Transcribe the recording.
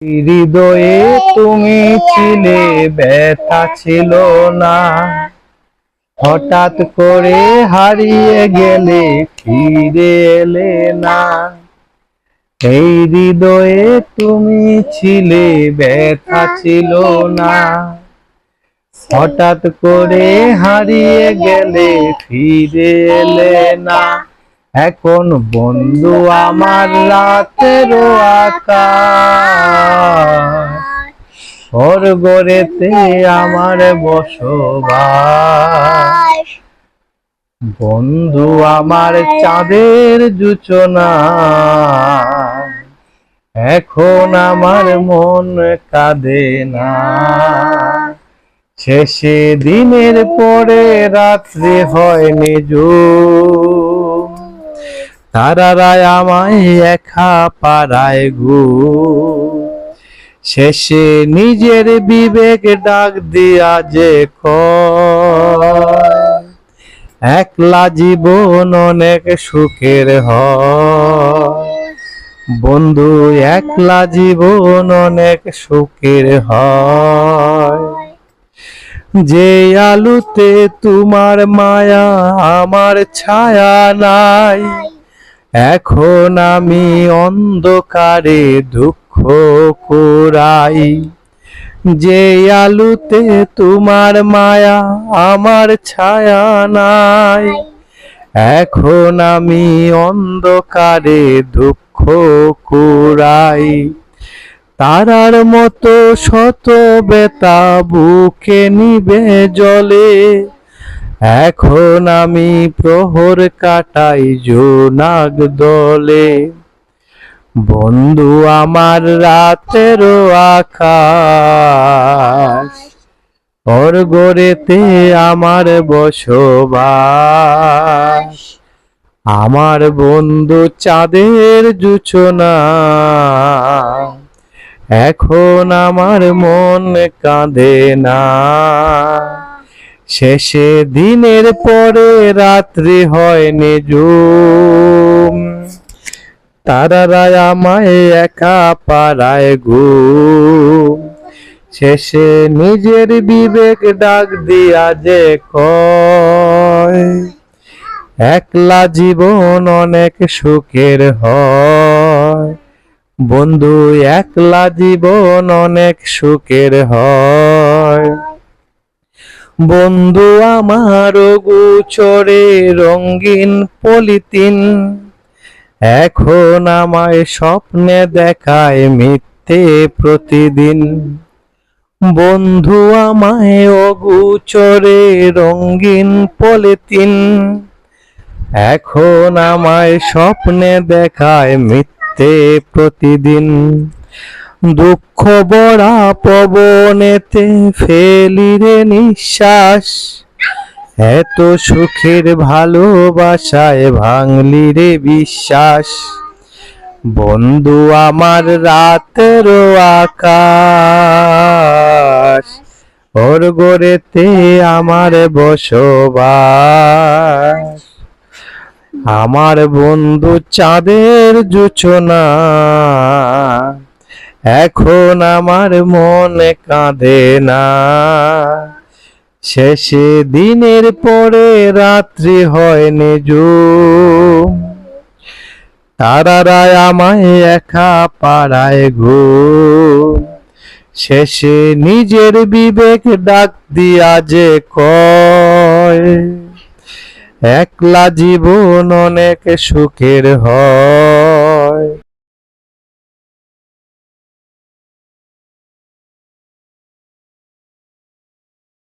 হৃদয়ে তুমি ছিলে, ব্যথা ছিল না। হঠাৎ করে হারিয়ে গেলে, ফিরে এলে না। এই হৃদয়ে তুমি ছিলে, ব্যথা ছিল না। হঠাৎ করে হারিয়ে গেলে, ফিরে এলে না। এখন বন্ধু আমার রাতেরও আকাশ, স্বর্গেতে আমার বসবাস। বন্ধু আমার চাঁদের জোছনা, এখন আমার মন কাঁদে না। শেষে দিনের পরে রাত্রি হয় নিঝুম, তারারায় আমায় একা পাড়ায় ঘুম। শেষে নিজের বিবেক ডাক দিয়া যে কয়, একলা জীবন অনেক সুখের হয়। বন্ধু একলা জীবন অনেক সুখের হয়। যে আলোতে তোমার মায়া, আমার ছায়া নাই। এখন আমি অন্ধকারে দুঃখ কুড়াই। যে আলোতে তোমার মায়া, আমার ছায়া নাই। এখন আমি অন্ধকারে দুঃখ কুড়াই। তারার মতো শত বেতা বুকে নিবে জলে। এখন আমি প্রহর কাটাই জোনাক দলে। বন্ধু আমার রাতেরও আকাশ, স্বর্গেতে আমার বসবাস। আমার বন্ধু চাঁদের জোছনা, এখন আমার মন কাঁদে না। শেষে দিনের পরে রাত্রি হয় নিঝুম, তারারায় আমায় একা পাড়ায় ঘুম। শেষে নিজের বিবেক ডাক দিয়া যে কয়, একলা জীবন অনেক সুখের হয়। বন্ধু একলা জীবন অনেক সুখের হয়। বন্ধু আমার গোচরে রঙিন পলিথিন, এখন আমায় স্বপ্নে দেখায় মিথ্যে প্রতিদিন। বন্ধু আমায় অগোচরে রঙিন পলিথিন, এখন আমায় স্বপ্নে দেখায় মিথ্যে প্রতিদিন। দুঃখ বড়া পবনেতে ফেলি রে নিঃশ্বাস, এত সুখের ভালোবাসায় ভাঙলি রে বিশ্বাস। বন্ধু আমার রাতেরও আকাশ, স্বর্গেতে আমার বসবাস। আমার বন্ধু চাঁদের জোছনা, এখন আমার মনে কাঁদে না। শেষে দিনের পরে রাত্রি হয় নিঝুম, তারারায় আমায় একা পাড়ায় ঘুম। শেষে নিজের বিবেক ডাক দিয়া যে কয়, একলা জীবন অনেক সুখের হয়।